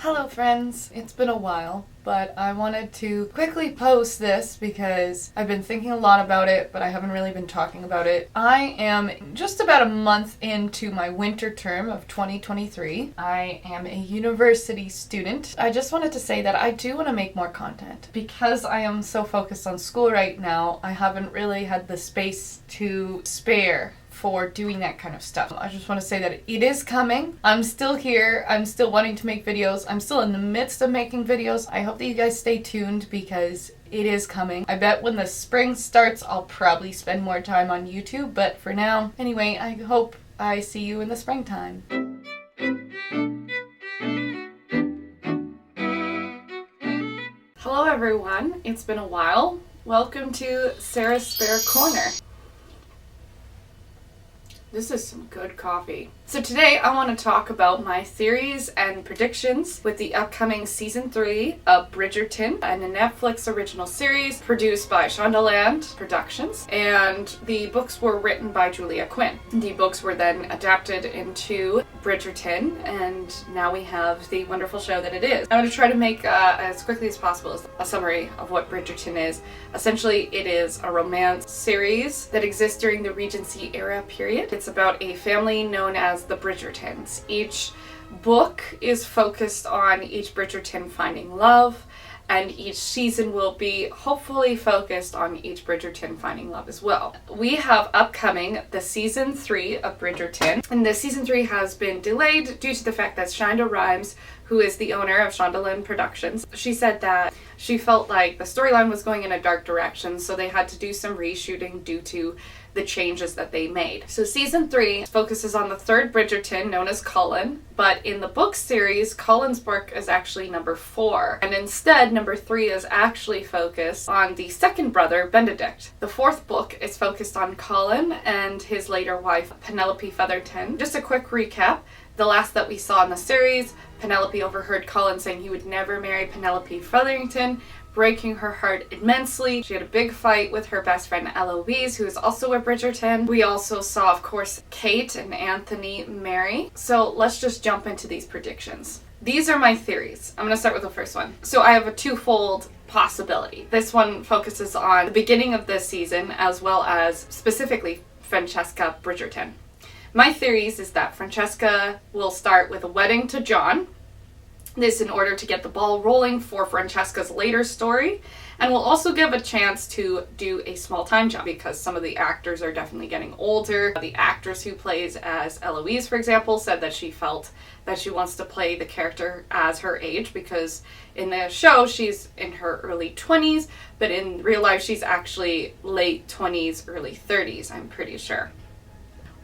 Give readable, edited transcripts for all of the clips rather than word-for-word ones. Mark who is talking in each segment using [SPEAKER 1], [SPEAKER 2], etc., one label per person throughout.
[SPEAKER 1] Hello friends, it's been a while, but I wanted to quickly post this because I've been thinking a lot about it, but I haven't really been talking about it. I am just about a month into my winter term of 2023. I am a university student. I just wanted to say that I do want to make more content. Because I am so focused on school right now, I haven't really had the space to spare for doing that kind of stuff. I just want to say that it is coming. I'm still here. I'm still wanting to make videos. I'm still in the midst of making videos. I hope that you guys stay tuned because it is coming. I bet when the spring starts, I'll probably spend more time on YouTube, but for now, anyway, I hope I see you in the springtime. Hello everyone, it's been a while. Welcome to Sarah's Spare Corner. This is some good coffee. So today I want to talk about my theories and predictions with the upcoming season 3 of Bridgerton, and a Netflix original series produced by Shondaland Productions, and the books were written by Julia Quinn. The books were then adapted into Bridgerton, and now we have the wonderful show that it is. I'm going to try to make as quickly as possible a summary of what Bridgerton is. Essentially, it is a romance series that exists during the Regency era period. It's about a family known as the Bridgertons. Each book is focused on each Bridgerton finding love, and each season will be hopefully focused on each Bridgerton finding love as well. We have upcoming the season 3 of Bridgerton, and the season 3 has been delayed due to the fact that Shonda Rhimes, who is the owner of Shondaland Productions, she said that she felt like the storyline was going in a dark direction, so they had to do some reshooting due to the changes that they made. So season 3 focuses on the third Bridgerton, known as Cullen, but in the book series, Cullen's book is actually number 4, and instead number 3 is actually focused on the second brother, Benedict. The fourth book is focused on Cullen and his later wife, Penelope Featherton. Just a quick recap. The last that we saw in the series, Penelope overheard Cullen saying he would never marry Penelope Featherington, breaking her heart immensely. She had a big fight with her best friend Eloise, who is also a Bridgerton. We also saw, of course, Kate and Anthony marry. So let's just jump into these predictions. These are my theories. I'm going to start with the first one. So I have a twofold possibility. This one focuses on the beginning of this season, as well as specifically Francesca Bridgerton. My theories is that Francesca will start with a wedding to John. This in order to get the ball rolling for Francesca's later story, and will also give a chance to do a small time jump because some of the actors are definitely getting older. The actress who plays as Eloise, for example, said that she felt that she wants to play the character as her age because in the show she's in her early 20s, but in real life she's actually late 20s, early 30s, I'm pretty sure.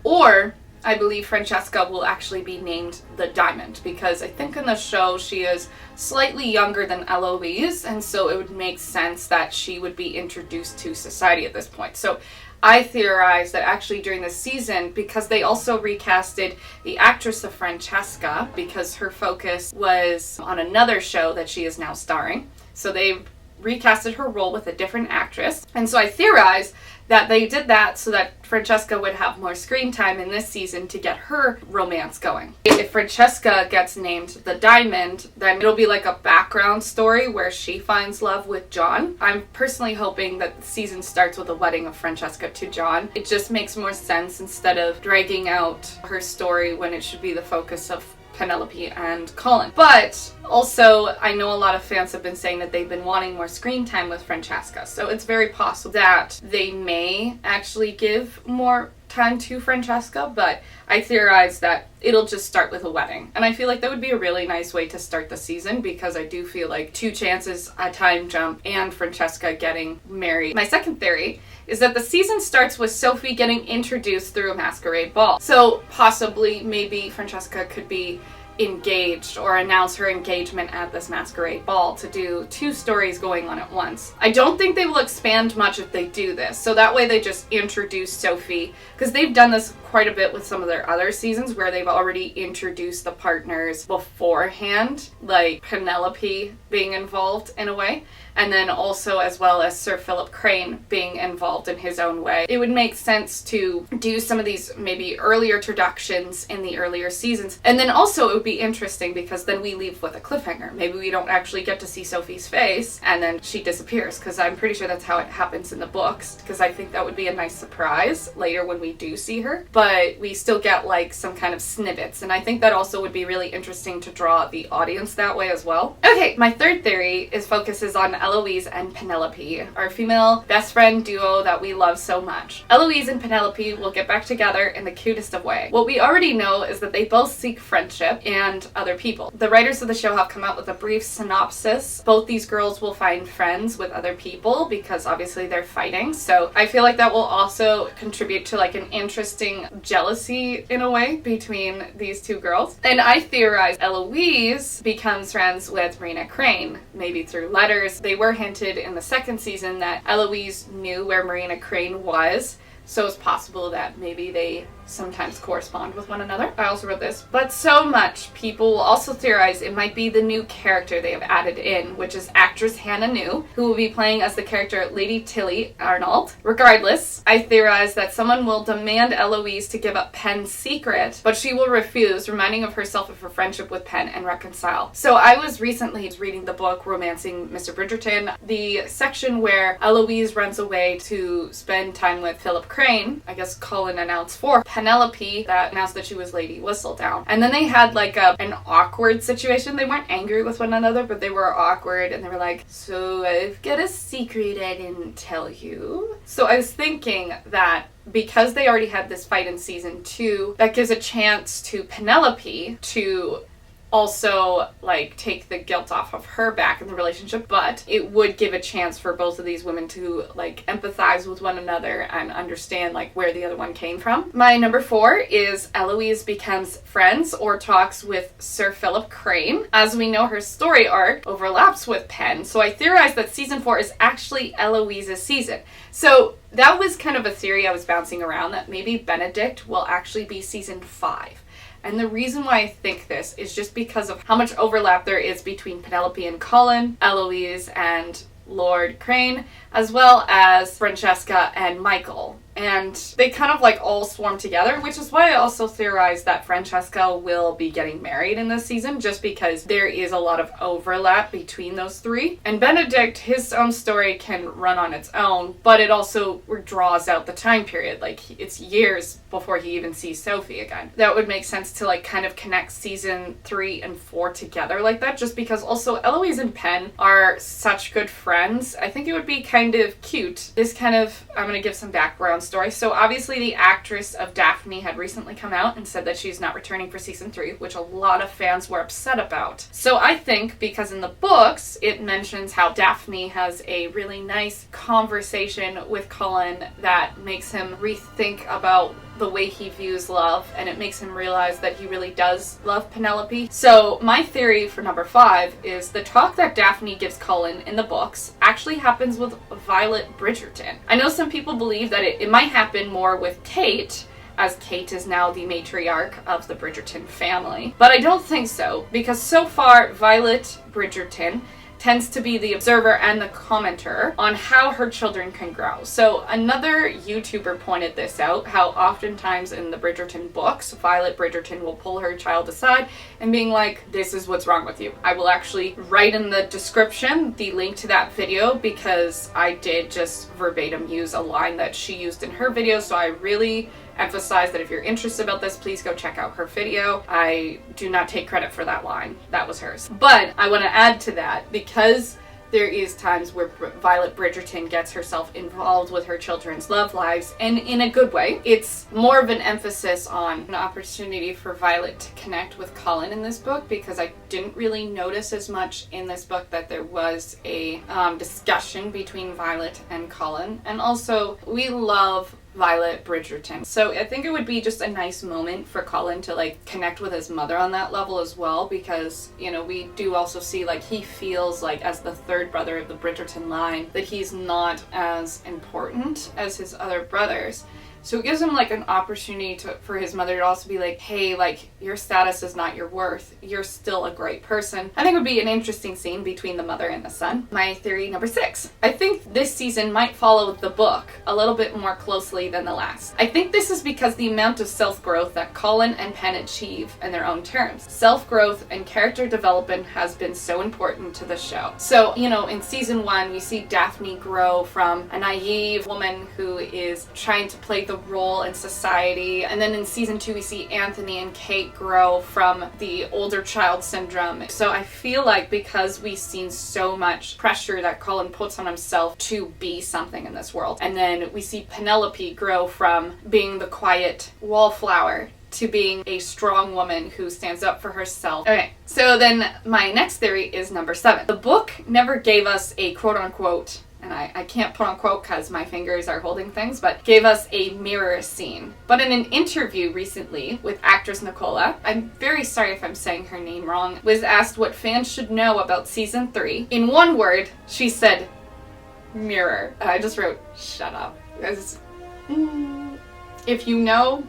[SPEAKER 1] Or I believe Francesca will actually be named the Diamond because I think in the show she is slightly younger than Eloise, and so it would make sense that she would be introduced to society at this point. So I theorize that actually during the season, because they also recasted the actress of Francesca because her focus was on another show that she is now starring, so they recasted her role with a different actress, and so I theorize that they did that so that Francesca would have more screen time in this season to get her romance going. If Francesca gets named the Diamond, then it'll be like a background story where she finds love with John. I'm personally hoping that the season starts with a wedding of Francesca to John. It just makes more sense instead of dragging out her story when it should be the focus of Penelope and Cullen. But also, I know a lot of fans have been saying that they've been wanting more screen time with Francesca, so it's very possible that they may actually give more time to Francesca, but I theorize that it'll just start with a wedding. And I feel like that would be a really nice way to start the season because I do feel like 2 chances, a time jump, and Francesca getting married. My second theory is that the season starts with Sophie getting introduced through a masquerade ball. So possibly, maybe Francesca could be engaged or announce her engagement at this masquerade ball to do 2 stories going on at once. I don't think they will expand much if they do this, so that way they just introduce Sophie, because they've done this quite a bit with some of their other seasons where they've already introduced the partners beforehand, like Penelope being involved in a way. And then also as well as Sir Philip Crane being involved in his own way. It would make sense to do some of these maybe earlier introductions in the earlier seasons. And then also it would be interesting because then we leave with a cliffhanger. Maybe we don't actually get to see Sophie's face and then she disappears, because I'm pretty sure that's how it happens in the books, because I think that would be a nice surprise later when we do see her. But we still get like some kind of snippets, and I think that also would be really interesting to draw the audience that way as well. Okay, my third theory focuses on Eloise and Penelope, our female best friend duo that we love so much. Eloise and Penelope will get back together in the cutest of way. What we already know is that they both seek friendship and other people. The writers of the show have come out with a brief synopsis. Both these girls will find friends with other people because obviously they're fighting. So I feel like that will also contribute to like an interesting jealousy in a way between these two girls. And I theorize Eloise becomes friends with Marina Crane, maybe through letters. They were hinted in the second season that Eloise knew where Marina Crane was, so it's possible that maybe they sometimes correspond with one another. I also wrote this, but so much people will also theorize it might be the new character they have added in, which is actress Hannah New, who will be playing as the character Lady Tilly Arnold. Regardless, I theorize that someone will demand Eloise to give up Pen's secret, but she will refuse, reminding of herself of her friendship with Pen and reconcile. So I was recently reading the book Romancing Mr. Bridgerton, the section where Eloise runs away to spend time with Philip Crane. I guess Colin announced for Penelope that announced that she was Lady Whistledown. And then they had like an awkward situation. They weren't angry with one another, but they were awkward, and they were like, so I've got a secret I didn't tell you. So I was thinking that because they already had this fight in season 2, that gives a chance to Penelope to also like take the guilt off of her back in the relationship, but it would give a chance for both of these women to like empathize with one another and understand like where the other one came from. My number 4 is Eloise becomes friends or talks with Sir Philip Crane. As we know, her story arc overlaps with Pen, so I theorize that season 4 is actually Eloise's season. So that was kind of a theory I was bouncing around, that maybe Benedict will actually be season 5. And the reason why I think this is just because of how much overlap there is between Penelope and Colin, Eloise and Lord Crane, as well as Francesca and Michael. And they kind of like all swarm together, which is why I also theorize that Francesca will be getting married in this season, just because there is a lot of overlap between those three. And Benedict, his own story can run on its own, but it also draws out the time period. Like, it's years before he even sees Sophie again. That would make sense to like kind of connect season 3 and 4 together like that, just because also Eloise and Pen are such good friends. I think it would be kind of cute. This kind of, I'm going to give some background story. So obviously the actress of Daphne had recently come out and said that she's not returning for season 3, which a lot of fans were upset about. So I think because in the books it mentions how Daphne has a really nice conversation with Colin that makes him rethink about the way he views love, and it makes him realize that he really does love Penelope. So my theory for number 5 is the talk that Daphne gives Colin in the books actually happens with Violet Bridgerton. I know some people believe that it might happen more with Kate, as Kate is now the matriarch of the Bridgerton family. But I don't think so, because so far Violet Bridgerton tends to be the observer and the commenter on how her children can grow. So another YouTuber pointed this out, how oftentimes in the Bridgerton books, Violet Bridgerton will pull her child aside and being like, this is what's wrong with you. I will actually write in the description the link to that video, because I did just verbatim use a line that she used in her video, so I really emphasize that if you're interested about this, please go check out her video. I do not take credit for that line. That was hers. But I want to add to that, because there is times where Violet Bridgerton gets herself involved with her children's love lives, and in a good way. It's more of an emphasis on an opportunity for Violet to connect with Colin in this book, because I didn't really notice as much in this book that there was a discussion between Violet and Colin. And also, we love Violet Bridgerton. So I think it would be just a nice moment for Colin to like connect with his mother on that level as well, because, you know, we do also see like he feels like as the third brother of the Bridgerton line that he's not as important as his other brothers. So it gives him like an opportunity for his mother to also be like, hey, like, your status is not your worth. You're still a great person. I think it would be an interesting scene between the mother and the son. My theory number 6. I think this season might follow the book a little bit more closely than the last. I think this is because the amount of self-growth that Colin and Penn achieve in their own terms. Self-growth and character development has been so important to the show. So, you know, in season 1, we see Daphne grow from a naive woman who is trying to play the role in society. And then in season 2, we see Anthony and Kate grow from the older child syndrome. So I feel like because we've seen so much pressure that Colin puts on himself to be something in this world, and then we see Penelope grow from being the quiet wallflower to being a strong woman who stands up for herself. Okay, so then my next theory is number 7. The book never gave us a quote-unquote, and I can't put on quote because my fingers are holding things, but gave us a mirror scene. But in an interview recently with actress Nicola, I'm very sorry if I'm saying her name wrong, was asked what fans should know about season 3. In one word, she said, mirror. And I just wrote, shut up. Because, if you know,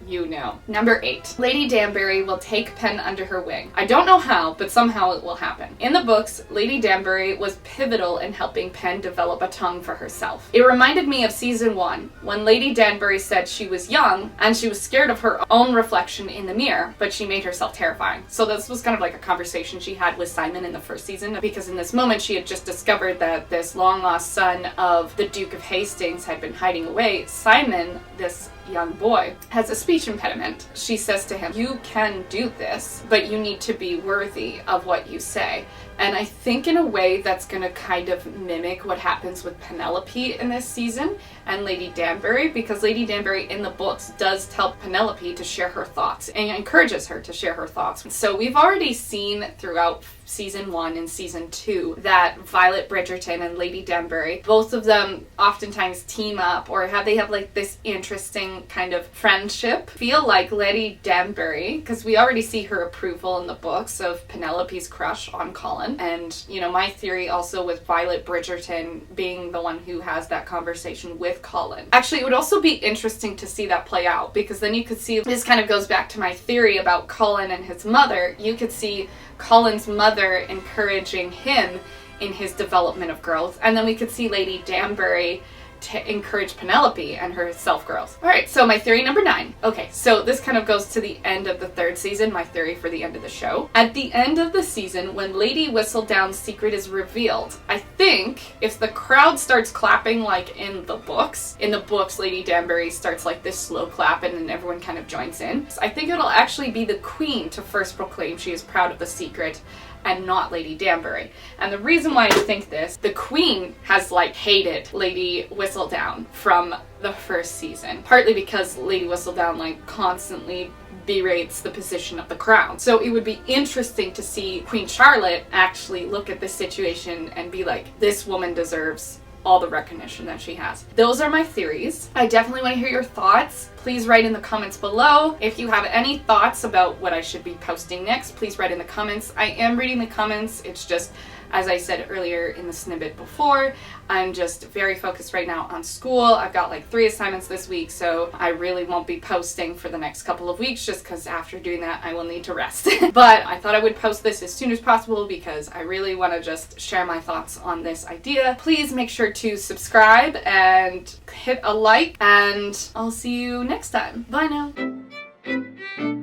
[SPEAKER 1] you know. Number 8. Lady Danbury will take Penn under her wing. I don't know how, but somehow it will happen. In the books, Lady Danbury was pivotal in helping Penn develop a tongue for herself. It reminded me of season 1, when Lady Danbury said she was young and she was scared of her own reflection in the mirror, but she made herself terrifying. So this was kind of like a conversation she had with Simon in the first season, because in this moment she had just discovered that this long-lost son of the Duke of Hastings had been hiding away. Simon, this young boy, has a speech impediment. She says to him, you can do this, but you need to be worthy of what you say. And I think in a way that's going to kind of mimic what happens with Penelope in this season and Lady Danbury, because Lady Danbury in the books does tell Penelope to share her thoughts and encourages her to share her thoughts. So we've already seen throughout season 1 and season 2 that Violet Bridgerton and Lady Danbury, both of them oftentimes team up or they have like this interesting kind of friendship. I feel like Lady Danbury, because we already see her approval in the books of Penelope's crush on Colin. And, you know, my theory also with Violet Bridgerton being the one who has that conversation with Colin. Actually, it would also be interesting to see that play out, because then you could see, this kind of goes back to my theory about Colin and his mother. You could see Colin's mother encouraging him in his development of growth, and then we could see Lady Danbury to encourage Penelope and her self-growth. Alright, so my theory number 9. Okay, so this kind of goes to the end of the 3rd season, my theory for the end of the show. At the end of the season, when Lady Whistledown's secret is revealed, I think if the crowd starts clapping like in the books, Lady Danbury starts like this slow clap and then everyone kind of joins in. So I think it'll actually be the Queen to first proclaim she is proud of the secret, and not Lady Danbury. And the reason why I think this, the Queen has like hated Lady Whistledown from the first season, partly because Lady Whistledown like constantly berates the position of the crown. So it would be interesting to see Queen Charlotte actually look at this situation and be like, this woman deserves all the recognition that she has. Those are my theories. I definitely want to hear your thoughts. Please write in the comments below. If you have any thoughts about what I should be posting next, please write in the comments. I am reading the comments. It's just, as I said earlier in the snippet before, I'm just very focused right now on school. I've got like 3 assignments this week, so I really won't be posting for the next couple of weeks, just because after doing that, I will need to rest. But I thought I would post this as soon as possible because I really want to just share my thoughts on this idea. Please make sure to subscribe and hit a like, and I'll see you next time. Bye now.